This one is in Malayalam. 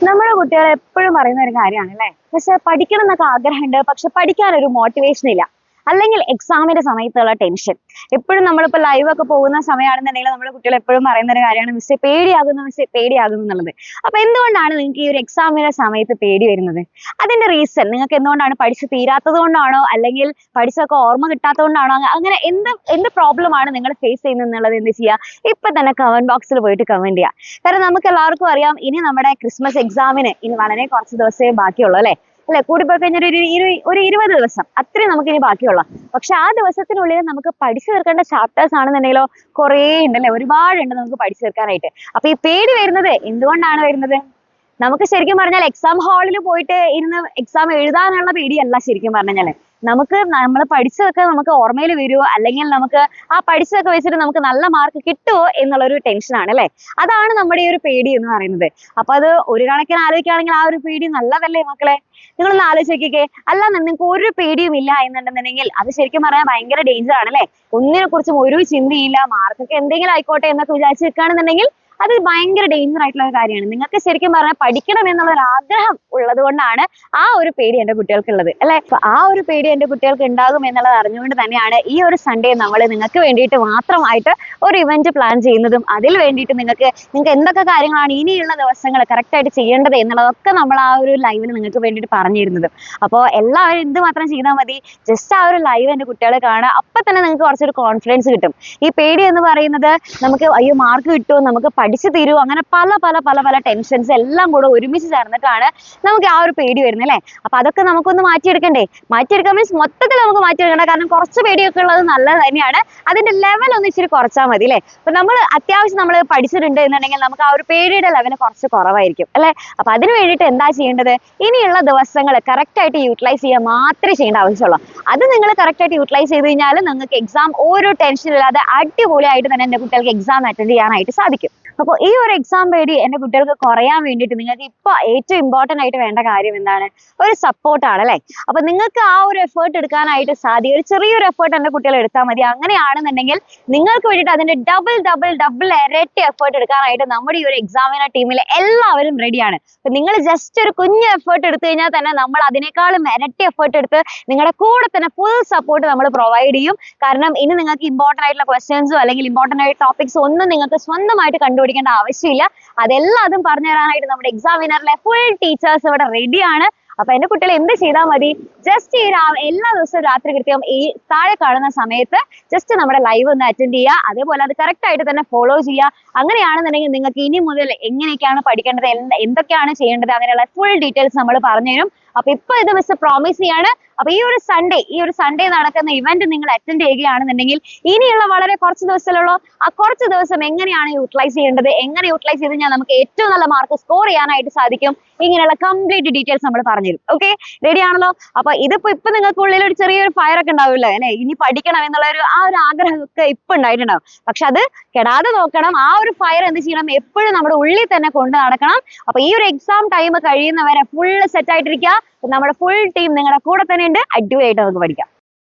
നമ്മുടെ കുട്ടികൾ എപ്പോഴും പറയുന്ന ഒരു കാര്യമാണ് അല്ലേ? പക്ഷെ പഠിക്കണം എന്നൊക്കെ ആഗ്രഹമുണ്ട്, പക്ഷെ പഠിക്കാനൊരു മോട്ടിവേഷൻ ഇല്ല. അല്ലെങ്കിൽ എക്സാമിന്റെ സമയത്തുള്ള ടെൻഷൻ. എപ്പോഴും നമ്മളിപ്പോ ലൈവ് ഒക്കെ പോകുന്ന സമയമാണെന്നുണ്ടെങ്കിൽ നമ്മുടെ കുട്ടികൾ എപ്പോഴും പറയുന്ന ഒരു കാര്യമാണ്, മിസ്സേ പേടിയാകുന്നു, മിസ്സേ പേടിയാകുന്നു എന്നുള്ളത്. അപ്പൊ എന്തുകൊണ്ടാണ് നിങ്ങൾക്ക് ഈ ഒരു എക്സാമിന്റെ സമയത്ത് പേടി വരുന്നത്? അതിന്റെ റീസൺ നിങ്ങൾക്ക് എന്തുകൊണ്ടാണ്? പഠിച്ച് തീരാത്തത് കൊണ്ടാണോ, അല്ലെങ്കിൽ പഠിച്ചൊക്കെ ഓർമ്മ കിട്ടാത്തത് കൊണ്ടാണോ? അങ്ങനെ എന്ത് എന്ത് പ്രോബ്ലം ആണ് നിങ്ങൾ ഫേസ് ചെയ്യുന്നത് എന്നുള്ളത് എന്ത് ചെയ്യുക? ഇപ്പൊ തന്നെ കമന്റ് ബോക്സിൽ പോയിട്ട് കമന്റ് ചെയ്യുക. കാരണം നമുക്ക് എല്ലാവർക്കും അറിയാം, ഇനി നമ്മുടെ ക്രിസ്മസ് എക്സാമിന് ഇനി വളരെ കുറച്ച് ദിവസമേ ബാക്കിയുള്ളൂ അല്ലെ? കൂടിപ്പോയി കഴിഞ്ഞാൽ ഒരു 20 ദിവസം അത്രയും നമുക്ക് ഇനി ബാക്കിയുള്ളൂ. പക്ഷെ ആ ദിവസത്തിനുള്ളിൽ നമുക്ക് പഠിച്ചു തീർക്കേണ്ട ചാപ്റ്റേഴ്സ് ആണെന്നുണ്ടെങ്കിലോ കുറേ ഉണ്ടല്ലേ, ഒരുപാടുണ്ട് നമുക്ക് പഠിച്ചു തീർക്കാനായിട്ട്. അപ്പൊ ഈ പേടി വരുന്നത് എന്തുകൊണ്ടാണ് വരുന്നത്? നമുക്ക് ശരിക്കും പറഞ്ഞാൽ എക്സാം ഹാളിൽ പോയിട്ട് ഇരുന്ന് എക്സാം എഴുതാനുള്ള പേടിയല്ല. ശരിക്കും പറഞ്ഞാല് നമുക്ക് നമ്മൾ പഠിച്ചതൊക്കെ നമുക്ക് ഓർമ്മയിൽ വരുമോ, അല്ലെങ്കിൽ നമുക്ക് ആ പഠിച്ചതൊക്കെ വെച്ചിട്ട് നമുക്ക് നല്ല മാർക്ക് കിട്ടുമോ എന്നുള്ളൊരു ടെൻഷനാണ് അല്ലെ? അതാണ് നമ്മുടെ ഈ ഒരു പേടി എന്ന് പറയുന്നത്. അപ്പൊ അത് ഒരു കണക്കിന് ആലോചിക്കുകയാണെങ്കിൽ ആ ഒരു പേടി നല്ലതല്ലേ മക്കളെ? നിങ്ങളൊന്ന് ആലോചിച്ച് നോക്കിക്കേ. അല്ലാതെ നിങ്ങൾക്ക് ഒരു പേടിയും ഇല്ല എന്നുണ്ടെന്നുണ്ടെങ്കിൽ അത് ശരിക്കും പറയാൻ ഭയങ്കര ഡേഞ്ചർ ആണ് അല്ലെ? ഒന്നിനെ കുറിച്ചും ഒരു ചിന്തയില്ല, മാർക്കൊക്കെ എന്തെങ്കിലും ആയിക്കോട്ടെ എന്നൊക്കെ വിചാരിച്ച് നിൽക്കുകയാണെന്നുണ്ടെങ്കിൽ അത് ഭയങ്കര ഡേഞ്ചർ ആയിട്ടുള്ള ഒരു കാര്യമാണ്. നിങ്ങൾക്ക് ശരിക്കും പറഞ്ഞാൽ പഠിക്കണം എന്നുള്ള ഒരു ആഗ്രഹം ഉള്ളത് കൊണ്ടാണ് ആ ഒരു പേടി എന്റെ കുട്ടികൾക്ക് ഉള്ളത് അല്ലെ? അപ്പൊ ആ ഒരു പേടി എന്റെ കുട്ടികൾക്ക് ഉണ്ടാകും എന്നുള്ളത് അറിഞ്ഞുകൊണ്ട് തന്നെയാണ് ഈ ഒരു സൺഡേ നമ്മൾ നിങ്ങൾക്ക് വേണ്ടിയിട്ട് മാത്രമായിട്ട് ഒരു ഇവന്റ് പ്ലാൻ ചെയ്യുന്നതും അതിൽ വേണ്ടിയിട്ട് നിങ്ങൾക്ക് എന്തൊക്കെ കാര്യങ്ങളാണ് ഇനിയുള്ള ദിവസങ്ങൾ കറക്റ്റ് ആയിട്ട് ചെയ്യേണ്ടത് എന്നുള്ളതൊക്കെ നമ്മൾ ആ ഒരു ലൈവിൽ നിങ്ങൾക്ക് വേണ്ടിയിട്ട് പറഞ്ഞു തരുന്നതും. അപ്പോൾ എല്ലാവരും എന്ത് മാത്രം ചെയ്താൽ മതി? ജസ്റ്റ് ആ ഒരു ലൈവ് എന്റെ കുട്ടികളെ കാണുക. അപ്പൊ തന്നെ നിങ്ങൾക്ക് കുറച്ചൊരു കോൺഫിഡൻസ് കിട്ടും. ഈ പേടി എന്ന് പറയുന്നത് നമുക്ക് അയ്യോ മാർക്ക് കിട്ടുമോ, നമുക്ക് പഠിച്ചു തീരുമോ, അങ്ങനെ പല പല പല പല ടെൻഷൻസ് എല്ലാം കൂടെ ഒരുമിച്ച് ചേർന്നിട്ടാണ് നമുക്ക് ആ ഒരു പേടി വരുന്നത് അല്ലേ? അപ്പൊ അതൊക്കെ നമുക്കൊന്ന് മാറ്റിയെടുക്കണ്ടേ? മാറ്റിയെടുക്കാൻ മീൻസ് മൊത്തത്തിൽ നമുക്ക് മാറ്റിയെടുക്കണ്ട. കാരണം കുറച്ച് പേടിയൊക്കെ ഉള്ളത് നല്ലത് തന്നെയാണ്. അതിന്റെ ലെവൽ ഒന്ന് ഇച്ചിരി കുറച്ചാൽ മതി അല്ലേ? അപ്പൊ നമ്മൾ അത്യാവശ്യം നമ്മൾ പഠിച്ചിട്ടുണ്ട് എന്നുണ്ടെങ്കിൽ നമുക്ക് ആ ഒരു പേടിയുടെ ലെവൽ കുറച്ച് കുറവായിരിക്കും അല്ലെ? അപ്പൊ അതിന് വേണ്ടിയിട്ട് എന്താ ചെയ്യേണ്ടത്? ഇനിയുള്ള ദിവസങ്ങൾ കറക്റ്റ് ആയിട്ട് യൂട്ടിലൈസ് ചെയ്യാൻ മാത്രമേ ചെയ്യേണ്ട ആവശ്യമുള്ളൂ. അത് നിങ്ങൾ കറക്റ്റ് ആയിട്ട് യൂട്ടിലൈസ് ചെയ്ത് കഴിഞ്ഞാൽ നിങ്ങൾക്ക് എക്സാം ഒരു ടെൻഷൻ ഇല്ലാതെ അടിപൊളിയായിട്ട് തന്നെ എന്റെ കുട്ടികൾക്ക് എക്സാം അറ്റൻഡ് ചെയ്യാനായിട്ട് സാധിക്കും. അപ്പോൾ ഈ ഒരു എക്സാം പേടി എന്റെ കുട്ടികൾക്ക് കുറയാൻ വേണ്ടിയിട്ട് നിങ്ങൾക്ക് ഇപ്പൊ ഏറ്റവും ഇമ്പോർട്ടന്റ് ആയിട്ട് വേണ്ട കാര്യം എന്താണ്? ഒരു സപ്പോർട്ടാണ് അല്ലെ? അപ്പൊ നിങ്ങൾക്ക് ആ ഒരു എഫേർട്ട് എടുക്കാനായിട്ട് സാധിക്കും. ഒരു ചെറിയൊരു എഫേർട്ട് എന്റെ കുട്ടികൾ എടുത്താൽ മതി. അങ്ങനെയാണെന്നുണ്ടെങ്കിൽ നിങ്ങൾക്ക് വേണ്ടിയിട്ട് അതിന്റെ ഡബിൾ ഡബിൾ ഡബിൾ ഇരട്ടി എഫേർട്ട് എടുക്കാനായിട്ട് നമ്മുടെ ഈ ഒരു എക്സാമിനർ ടീമിലെ എല്ലാവരും റെഡിയാണ്. അപ്പൊ നിങ്ങൾ ജസ്റ്റ് ഒരു കുഞ്ഞ് എഫേർട്ട് എടുത്തു കഴിഞ്ഞാൽ തന്നെ നമ്മൾ അതിനേക്കാളും ഇരട്ടി എഫേർട്ട് എടുത്ത് നിങ്ങളുടെ കൂടെ തന്നെ ഫുൾ സപ്പോർട്ട് നമ്മൾ പ്രൊവൈഡ് ചെയ്യും. കാരണം ഇനി നിങ്ങൾക്ക് ഇമ്പോർട്ടന്റ് ആയിട്ടുള്ള ക്വസ്റ്റ്യൻസോ അല്ലെങ്കിൽ ഇമ്പോർട്ടന്റ് ആയിട്ട് ടോപ്പിക്സ് ഒന്നും നിങ്ങൾക്ക് സ്വന്തമായിട്ട് കണ്ടുപിടിക്കേണ്ട ആവശ്യമില്ല. അതെല്ലാം പറഞ്ഞു തരാനായിട്ട് നമ്മുടെ എക്സാമിനറിലെ ഫുൾ ടീച്ചേഴ്സ് ഇവിടെ റെഡിയാണ്. അപ്പൊ എന്റെ കുട്ടികൾ എന്ത് ചെയ്താൽ മതി? ജസ്റ്റ് എല്ലാ ദിവസവും രാത്രി കൃത്യം ഈ താഴെ കാണുന്ന സമയത്ത് ജസ്റ്റ് നമ്മുടെ ലൈവ് ഒന്ന് അറ്റൻഡ് ചെയ്യുക. അതേപോലെ അത് കറക്റ്റ് ആയിട്ട് തന്നെ ഫോളോ ചെയ്യുക. അങ്ങനെയാണെന്നുണ്ടെങ്കിൽ നിങ്ങൾക്ക് ഇനി മുതൽ എങ്ങനെയൊക്കെയാണ് പഠിക്കേണ്ടത്, എന്തൊക്കെയാണ് ചെയ്യേണ്ടത്, അങ്ങനെയുള്ള ഫുൾ ഡീറ്റെയിൽസ് നമ്മൾ പറഞ്ഞു തരും. അപ്പൊ ഇപ്പൊ ഇത് മിസ് പ്രോമിസ് ചെയ്യാണ്. അപ്പൊ ഈ ഒരു സൺഡേ നടക്കുന്ന ഇവന്റ് നിങ്ങൾ അറ്റൻഡ് ചെയ്യുകയാണെന്നുണ്ടെങ്കിൽ ഇനിയുള്ള വളരെ കുറച്ച് ദിവസമുള്ളൂ. ആ കുറച്ച് ദിവസം എങ്ങനെയാണ് യൂട്ടിലൈസ് ചെയ്യേണ്ടത്, എങ്ങനെ യൂട്ടിലൈസ് ചെയ്ത് കഴിഞ്ഞാൽ നമുക്ക് ഏറ്റവും നല്ല മാർക്ക് സ്കോർ ചെയ്യാനായിട്ട് സാധിക്കും, ഇങ്ങനെയുള്ള കംപ്ലീറ്റ് ഡീറ്റെയിൽസ് നമ്മൾ പറഞ്ഞുതരും. ഓക്കെ, റെഡി ആണല്ലോ? അപ്പൊ ഇപ്പൊ നിങ്ങൾക്ക് ഉള്ളിൽ ഒരു ചെറിയൊരു ഫയർ ഒക്കെ ഉണ്ടാവില്ലേ അല്ലെ? ഇനി പഠിക്കണം എന്നുള്ള ആ ഒരു ആഗ്രഹം ഒക്കെ ഇപ്പൊ ഉണ്ടായിട്ടുണ്ടാവും. പക്ഷെ അത് കെടാതെ നോക്കണം. ആ ഒരു ഫയർ എന്ത് ചെയ്യണം? എപ്പോഴും നമ്മുടെ ഉള്ളിൽ തന്നെ കൊണ്ട് നടക്കണം. അപ്പൊ ഈ ഒരു എക്സാം ടൈം കഴിയുന്നവരെ ഫുള്ള് സെറ്റ് ആയിട്ടിരിക്കുക. നമ്മുടെ ഫുൾ ടീം നിങ്ങളുടെ കൂടെ തന്നെ ഉണ്ട്. അടിപൊളിയായിട്ട് നമുക്ക് പഠിക്കാം.